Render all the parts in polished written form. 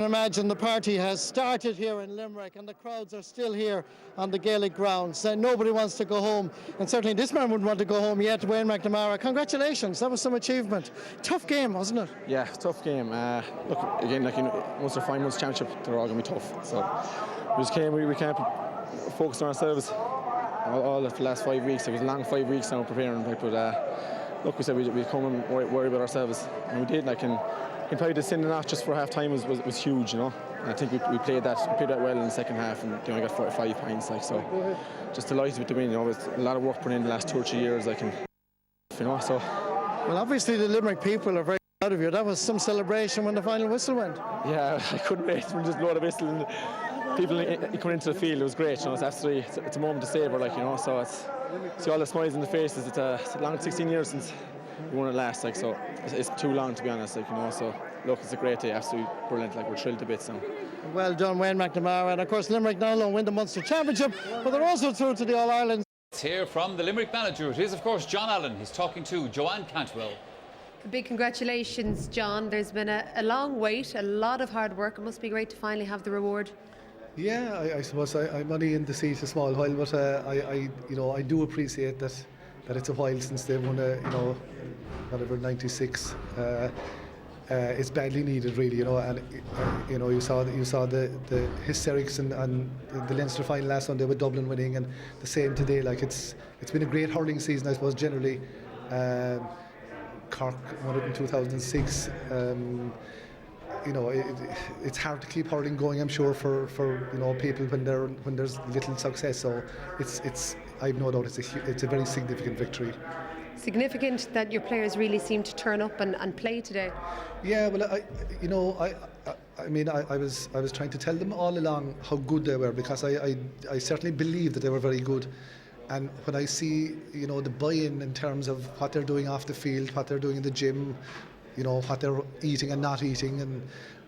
I imagine the party has started here in Limerick and the crowds are still here on the Gaelic grounds. Nobody wants to go home, and certainly this man wouldn't want to go home yet. Wayne McNamara, congratulations, that was some achievement. Tough game, wasn't it? Yeah, tough game. Look, again, like Munster 5 months championship, they're all going to be tough. So we just came, we can't focus on ourselves all the last 5 weeks. It was a long 5 weeks now preparing, but look, we said we'd come and worry about ourselves, and we did. And probably the sin not just for half time was huge, you know. And I think we played that well in the second half, and I got 45 points, so just delighted with the win. You know, it's a lot of work put in the last 2 or 3 years, so. Well, obviously the Limerick people are very proud of you. That was some celebration when the final whistle went. Yeah, I couldn't wait to just blow the whistle and people coming into the field. It was great, you know. It's absolutely it's a moment to savour, so see all the smiles in the faces. It's a long 16 years since we won it last, so it's too long, to be honest, so look, it's a great day, absolutely brilliant, we're thrilled to bits now. Well done, Wayne McNamara, and of course Limerick not alone win the Munster Championship, but they're also through to the All-Ireland. Let's hear from the Limerick manager. It is of course John Allen. He's talking to Joanne Cantwell. A big congratulations, John. There's been a long wait, a lot of hard work. It must be great to finally have the reward. Yeah, I suppose I'm only in the seat a small while, but I do appreciate that it's a while since they've won whatever, 96. It's badly needed, really, and you saw the hysterics and the Leinster final last Sunday with Dublin winning, and the same today. It's been a great hurling season, I suppose, generally. Cork won it in 2006. It's hard to keep hurling going, I'm sure, for people when there's little success. So I've no doubt it's a very significant victory. Significant that your players really seem to turn up and play today. Yeah, well, I was trying to tell them all along how good they were, because I certainly believe that they were very good. And when I see the buy-in in terms of what they're doing off the field, what they're doing in the gym, what they're eating and not eating,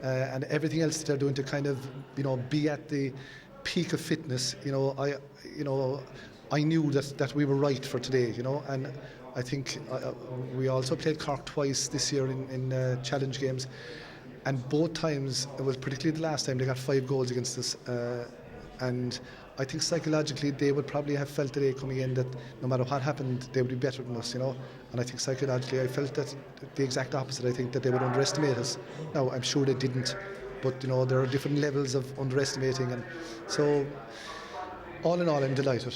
and everything else that they're doing to kind of be at the peak of fitness, I knew that we were right for today, and I think we also played Cork twice this year in challenge games, and both times, it was particularly the last time, they got 5 goals against us, and I think psychologically they would probably have felt today coming in that no matter what happened, they would be better than us, and I think psychologically I felt that the exact opposite. I think that they would underestimate us. Now, I'm sure they didn't, but there are different levels of underestimating, and so all in all, I'm delighted.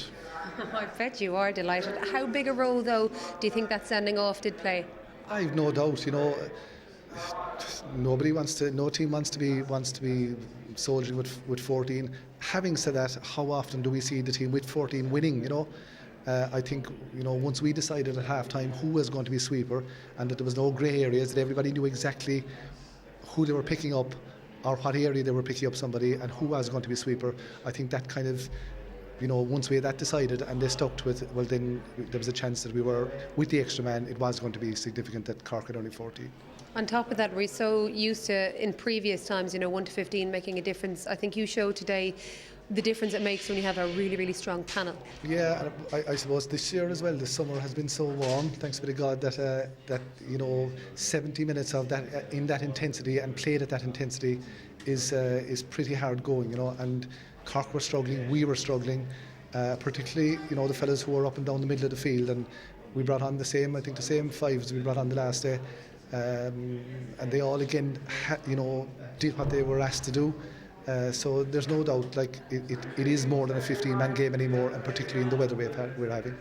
I bet you are delighted. How big a role, though, do you think that sending off did play? I've no doubt. No team wants to be soldiering with 14. Having said that, how often do we see the team with 14 winning? I think once we decided at half-time who was going to be sweeper, and that there was no grey areas, that everybody knew exactly who they were picking up or what area they were picking up somebody and who was going to be sweeper. I think that kind of, once we had that decided and they stuck to it, well, then there was a chance that we were, with the extra man, it was going to be significant that Cork had only 14. On top of that, we're so used to, in previous times, 1 to 15 making a difference. I think you showed today the difference it makes when you have a really, really strong panel. Yeah, I suppose this year as well, the summer has been so warm, thanks be to God, that 70 minutes of that in that intensity and played at that intensity is pretty hard going, and Cork were struggling, we were struggling, particularly the fellas who were up and down the middle of the field, and we brought on the same 5s we brought on the last day. And they all again did what they were asked to do, so there's no doubt it is more than a 15-man game anymore, and particularly in the weather we're having.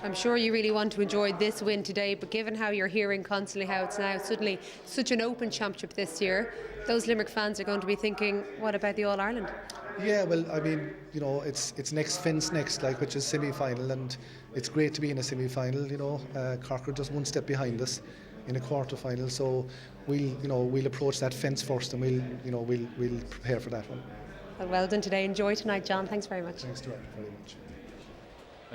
I'm sure you really want to enjoy this win today, but given how you're hearing constantly how it's now suddenly such an open championship this year, those Limerick fans are going to be thinking, what about the All-Ireland? Yeah, well, I mean, it's next fence next, which is semi-final, and it's great to be in a semi-final. Cork are just one step behind us in a quarter-final, so we'll approach that fence first, and we'll prepare for that one. Well done today. Enjoy tonight, John. Thanks very much. Thanks, Joanne, very much.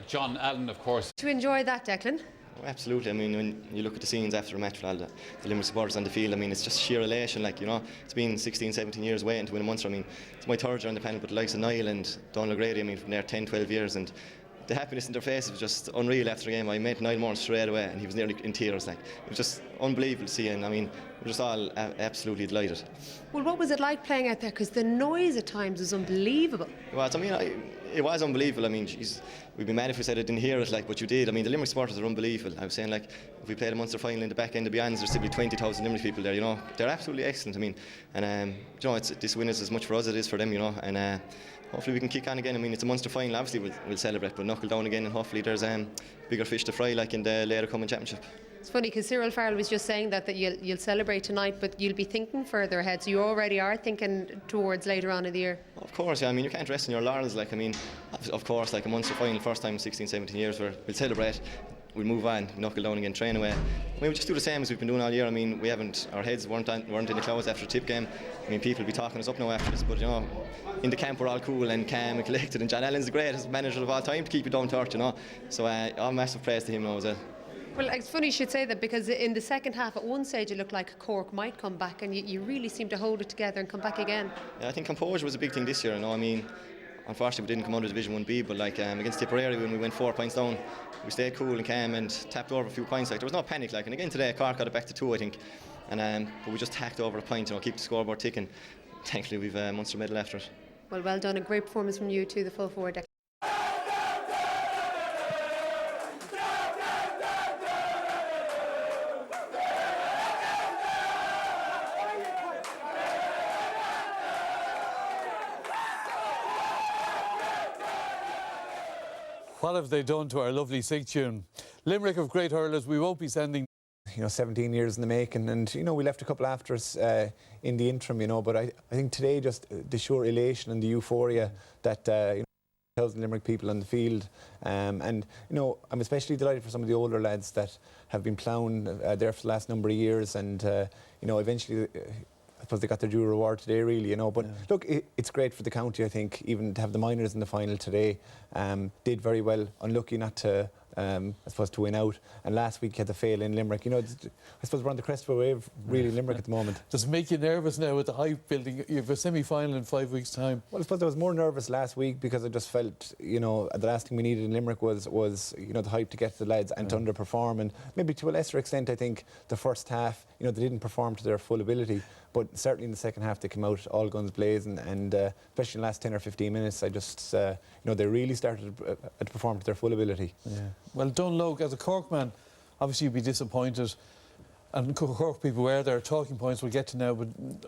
John Allen, of course. To enjoy that, Declan? Oh, absolutely. I mean, when you look at the scenes after a match with all the Limerick supporters on the field, I mean, it's just sheer elation. It's been 16, 17 years waiting to win a Munster. I mean, it's my third year on the panel, but the likes of Niall and Donald Grady, I mean, from there 10, 12 years, and the happiness in their faces was just unreal after the game. I met Niall Moore straight away, and he was nearly in tears. Like, it was just unbelievable to see, and I mean, we're just all absolutely delighted. Well, what was it like playing out there? Because the noise at times was unbelievable. Well, I mean, it was unbelievable. I mean, geez, we'd be mad if we said I didn't hear it, like, but you did. I mean, the Limerick supporters are unbelievable. I was saying, like, if we played a Munster final in the back end of Beyonds, there's still be 20,000 Limerick people there, you know. They're absolutely excellent, I mean. And, you know, this win is as much for us as it is for them, you know. And hopefully we can kick on again. I mean, it's a Munster final, obviously we'll celebrate, but knuckle down again, and hopefully there's bigger fish to fry, like in the later coming championship. It's funny because Cyril Farrell was just saying that you'll celebrate tonight, but you'll be thinking further ahead. So you already are thinking towards later on in the year. Of course, yeah. I mean, you can't rest on your laurels. Like, I mean, of course, like a Munster final, first time in 16, 17 years, where we'll celebrate, we'll move on, knuckle down again, train away. I mean, we'll just do the same as we've been doing all year. I mean, our heads weren't in the clouds after the tip game. I mean, people will be talking us up now after this, but you know, in the camp we're all cool and calm and collected, and John Allen's the greatest manager of all time to keep it down to earth, you know. So all massive praise to him now as well. Well, it's funny you should say that, because in the second half, at one stage, it looked like Cork might come back, and you really seemed to hold it together and come back again. Yeah, I think composure was a big thing this year. You know, I mean, unfortunately, we didn't come out of Division 1B, but like against Tipperary, when we went 4 points down, we stayed cool and calm and tapped over a few points. Like, there was no panic. Like, and again today, Cork got it back to 2, I think, and but we just tacked over a point. You know, keep the scoreboard ticking. Thankfully, we've a Munster medal after it. Well done. A great performance from you too, the full forward. What have they done to our lovely sig tune? Limerick of great hurlers, we won't be sending... 17 years in the making, and we left a couple after us in the interim, but I think today just the sheer elation and the euphoria that 1,000 Limerick people on the field, and I'm especially delighted for some of the older lads that have been ploughing there for the last number of years, and eventually I suppose they got their due reward today, really, but look, it's great for the county. I think even to have the minors in the final today, did very well, unlucky not to I suppose to win out, and last week had the fail in Limerick. I suppose we're on the crest of a wave, really, Limerick at the moment. Does it make you nervous now with the hype building? You have a semi-final in 5 weeks' time. Well, I suppose I was more nervous last week because I just felt, the last thing we needed in Limerick was the hype to get to the lads and to underperform, and maybe to a lesser extent, I think the first half, they didn't perform to their full ability, but certainly in the second half they came out all guns blazing, and especially in the last 10 or 15 minutes, I just, they really started to perform to their full ability. Yeah. Well done, Logue. As a Cork man, obviously you'd be disappointed, and Cork people were there, talking points we'll get to now, but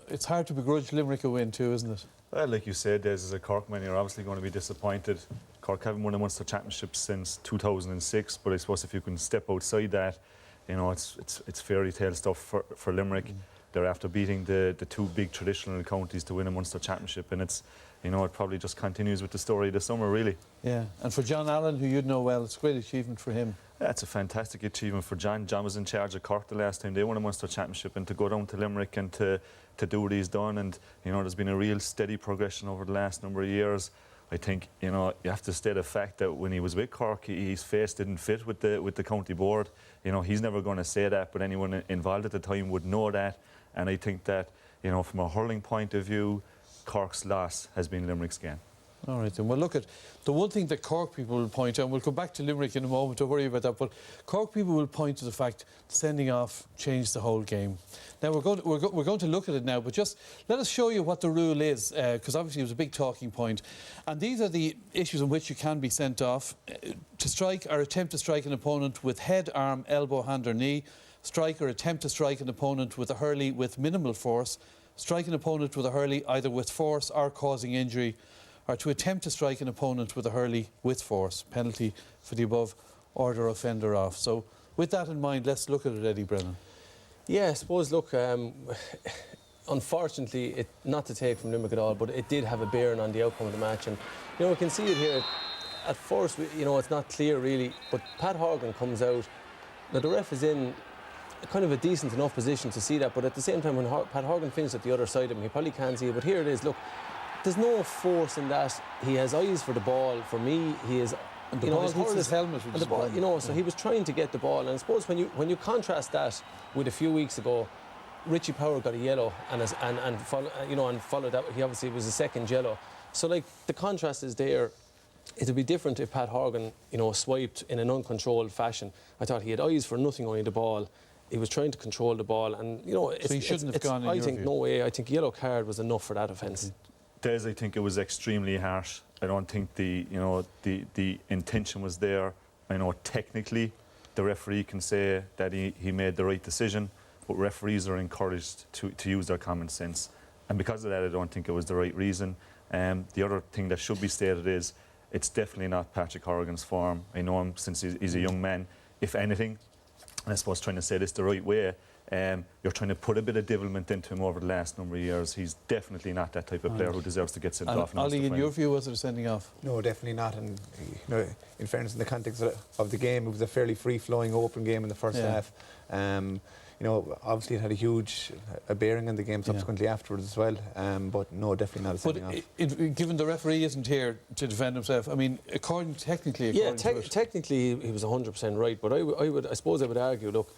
it's hard to begrudge Limerick a win too, isn't it? Well, like you said, Des, as a Cork man, you're obviously going to be disappointed. Cork haven't won a Munster Championship since 2006, but I suppose if you can step outside that, it's fairy tale stuff for Limerick. They're after beating the 2 big traditional counties to win a Munster Championship, and it's, it probably just continues with the story this summer, really. Yeah, and for John Allen, who you'd know well, it's a great achievement for him. Yeah, it's a fantastic achievement for John. John was in charge of Cork the last time they won a Munster Championship, and to go down to Limerick and to do what he's done, and there's been a real steady progression over the last number of years. I think you have to state the fact that when he was with Cork, his face didn't fit with the county board. He's never going to say that, but anyone involved at the time would know that. And I think that from a hurling point of view, Cork's loss has been Limerick's gain. All right, then. Well, look, at the one thing that Cork people will point out, and we'll come back to Limerick in a moment, don't worry about that, but Cork people will point to the fact sending off changed the whole game. Now, we're going to look at it now, but just let us show you what the rule is, because obviously it was a big talking point. And these are the issues in which you can be sent off. To strike or attempt to strike an opponent with head, arm, elbow, hand or knee. Strike or attempt to strike an opponent with a hurley with minimal force. Strike an opponent with a hurley either with force or causing injury, or to attempt to strike an opponent with a hurley with force. Penalty for the above order offender off. So with that in mind, let's look at it, Eddie Brennan. Yeah, I suppose, look, unfortunately, not to take from Limerick at all, but it did have a bearing on the outcome of the match. And, we can see it here. At first, it's not clear really, but Pat Horgan comes out. Now, the ref is in kind of a decent enough position to see that, but at the same time, when Pat Horgan finished at the other side of him, he probably can't see it. But here it is, look, there's no force in that. He has eyes for the ball. For me, he is... And the ball hits his helmet. And the ball, so he was trying to get the ball. And I suppose when you contrast that with a few weeks ago, Richie Power got a yellow and followed that. He obviously was a second yellow. So, like, the contrast is there. It'd be different if Pat Horgan, swiped in an uncontrolled fashion. I thought he had eyes for nothing, only the ball. He was trying to control the ball, and so he shouldn't have gone. I think no way. I think a yellow card was enough for that offence. Des, I think it was extremely harsh. I don't think the intention was there. I know technically the referee can say that he made the right decision, but referees are encouraged to use their common sense, and because of that, I don't think it was the right reason. The other thing that should be stated is it's definitely not Patrick Horgan's form. I know him since he's a young man. If anything, and I suppose trying to say this the right way, you're trying to put a bit of devilment into him over the last number of years. He's definitely not that type of player who deserves to get sent off. Ollie, in your view, was it a sending off? No, definitely not. And in fairness, in the context of the game, it was a fairly free-flowing, open game in the first half. Obviously it had a bearing on the game subsequently afterwards as well. But no, definitely not a sending off. Given the referee isn't here to defend himself, I mean, technically, he was 100% right. But I suppose I would argue, look,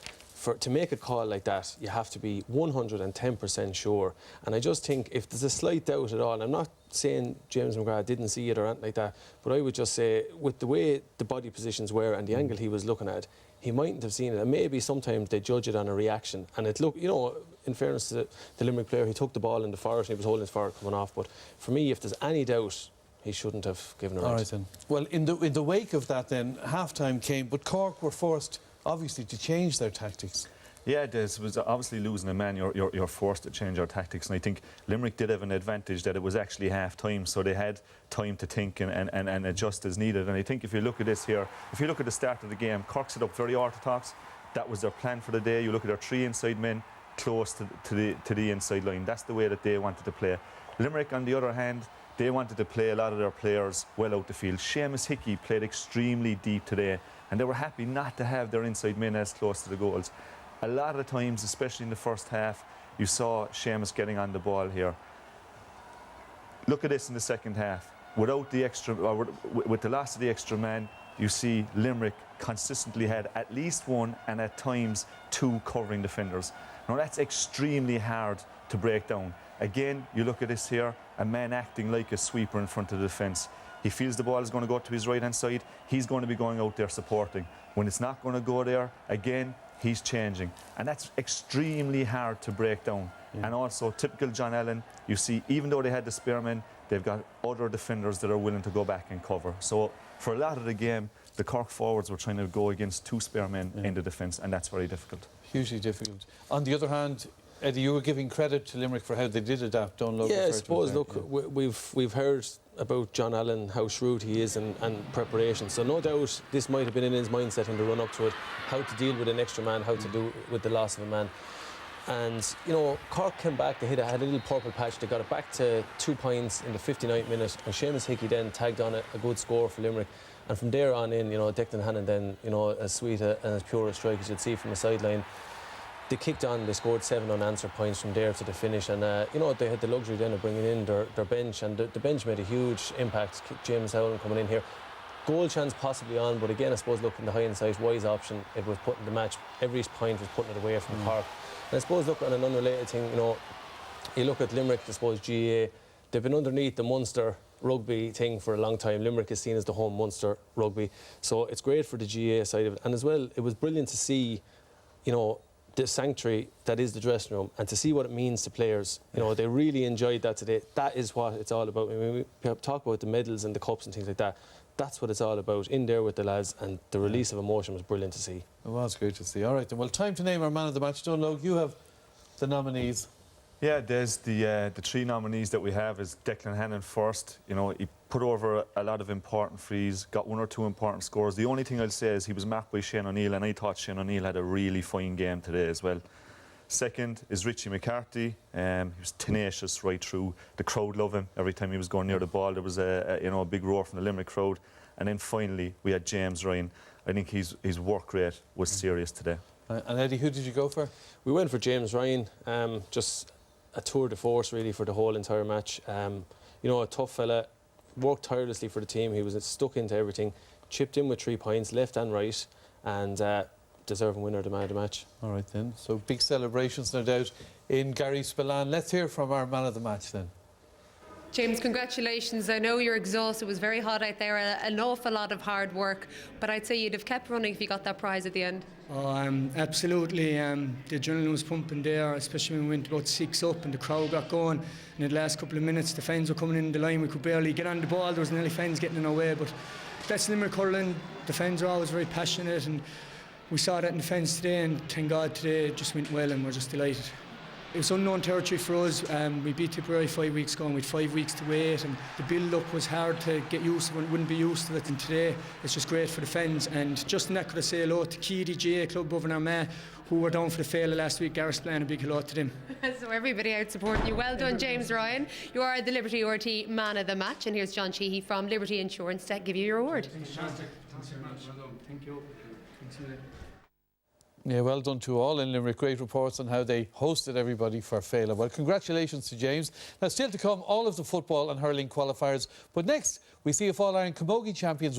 to make a call like that, you have to be 110% sure. And I just think if there's a slight doubt at all, and I'm not saying James McGrath didn't see it or anything like that, but I would just say with the way the body positions were and the angle he was looking at, he mightn't have seen it. And maybe sometimes they judge it on a reaction. And it looked, in fairness to the Limerick player, he took the ball in the forward and he was holding his forward coming off. But for me, if there's any doubt, he shouldn't have given a red. All right then. Well, in the wake of that then, half-time came, but Cork were forced, obviously, to change their tactics. Yeah, Des, was obviously losing a man, you're forced to change our tactics, and I think Limerick did have an advantage that it was actually half-time, so they had time to think and adjust as needed. And I think if you look at this here, if you look at the start of the game, Cork set up very orthodox. That was their plan for the day. You look at their 3 inside men close to the inside line. That's the way that they wanted to play. Limerick, on the other hand, they wanted to play a lot of their players well out the field. Seamus Hickey played extremely deep today, and they were happy not to have their inside men as close to the goals. A lot of the times, especially in the first half, you saw Seamus getting on the ball here. Look at this in the second half. Without the extra, with the loss of the extra man, you see Limerick consistently had at least 1 and at times 2 covering defenders. Now that's extremely hard to break down. Again, you look at this here, a man acting like a sweeper in front of the defence. He feels the ball is going to go to his right-hand side. He's going to be going out there supporting. When it's not going to go there, again, he's changing. And that's extremely hard to break down. And also, typical John Allen, you see, even though they had the spearmen, they've got other defenders that are willing to go back and cover. So for a lot of the game, the Cork forwards were trying to go against 2 spearmen in the defence, and that's very difficult. Hugely difficult. On the other hand, Eddie, you were giving credit to Limerick for how they did adapt. I suppose, look, we've heard about John Allen, how shrewd he is and preparation. So no doubt this might have been in his mindset in the run-up to it, how to deal with an extra man, how to do with the loss of a man. And, Cork came back, they had a little purple patch, they got it back to 2 points in the 59th minute, and Seamus Hickey then tagged on a good score for Limerick. And from there on in, Declan Hannon then, as sweet and as pure a strike as you'd see from the sideline. They kicked on, they scored 7 unanswered points from there to the finish, and they had the luxury then of bringing in their bench, and the bench made a huge impact. James Howland coming in here, goal chance possibly on, but again I suppose look in the hindsight, wise option. It was putting the match, every point was putting it away from Cork. And I suppose look on an unrelated thing, you look at Limerick, I suppose GAA, they've been underneath the Munster rugby thing for a long time. Limerick is seen as the home Munster rugby, so it's great for the GAA side of it, and as well it was brilliant to see, the sanctuary that is the dressing room, and to see what it means to players. They really enjoyed that today. That is what it's all about. I mean, we talk about the medals and the cups and things like that. That's what it's all about, in there with the lads, and the release of emotion was brilliant to see. It was great to see. All right, then. Well, time to name our man of the match. Donlogue, you have the nominees. Yeah, there's the 3 nominees that we have is Declan Hannon first. He put over a lot of important frees, got 1 or 2 important scores. The only thing I'll say is he was marked by Shane O'Neill, and I thought Shane O'Neill had a really fine game today as well. Second is Richie McCarthy. He was tenacious right through. The crowd loved him. Every time he was going near the ball, there was a big roar from the Limerick crowd. And then finally, we had James Ryan. I think his work rate was serious today. And Eddie, who did you go for? We went for James Ryan. Just a tour de force really for the whole entire match. A tough fella, worked tirelessly for the team. He was stuck into everything, chipped in with 3 points, left and right, and deserving winner of the man of the match. All right then, so big celebrations no doubt in Gary Spillane. Let's hear from our man of the match then. James, congratulations. I know you're exhausted. It was very hot out there, an awful lot of hard work, but I'd say you'd have kept running if you got that prize at the end. Oh, absolutely. The adrenaline was pumping there, especially when we went about 6 up and the crowd got going. And in the last couple of minutes, the fans were coming in the line. We could barely get on the ball. There was nearly fans getting in our way. But that's Limerick hurling. The fans are always very passionate, and we saw that in the fans today. And thank God today it just went well, and we're just delighted. It was unknown territory for us. We beat Tipperary 5 weeks ago, and we had 5 weeks to wait, and the build-up was hard to get used to. Wouldn't be used to it. And today it's just great for the fans. And just in that, could I say hello to Keedy, GA Club over in Armagh, who were down for the failure last week. Gareth's playing, a big hello to them. So everybody out supporting you. Well done, James Ryan. You are the Liberty RT man of the match, and here's John Sheehy from Liberty Insurance to give you your award. Thanks very much. Well done. Thank you. Thanks. Yeah, well done to all in Limerick. Great reports on how they hosted everybody for Féile. Well, congratulations to James. Now, still to come, all of the football and hurling qualifiers. But next, we see if All-Ireland Camogie champions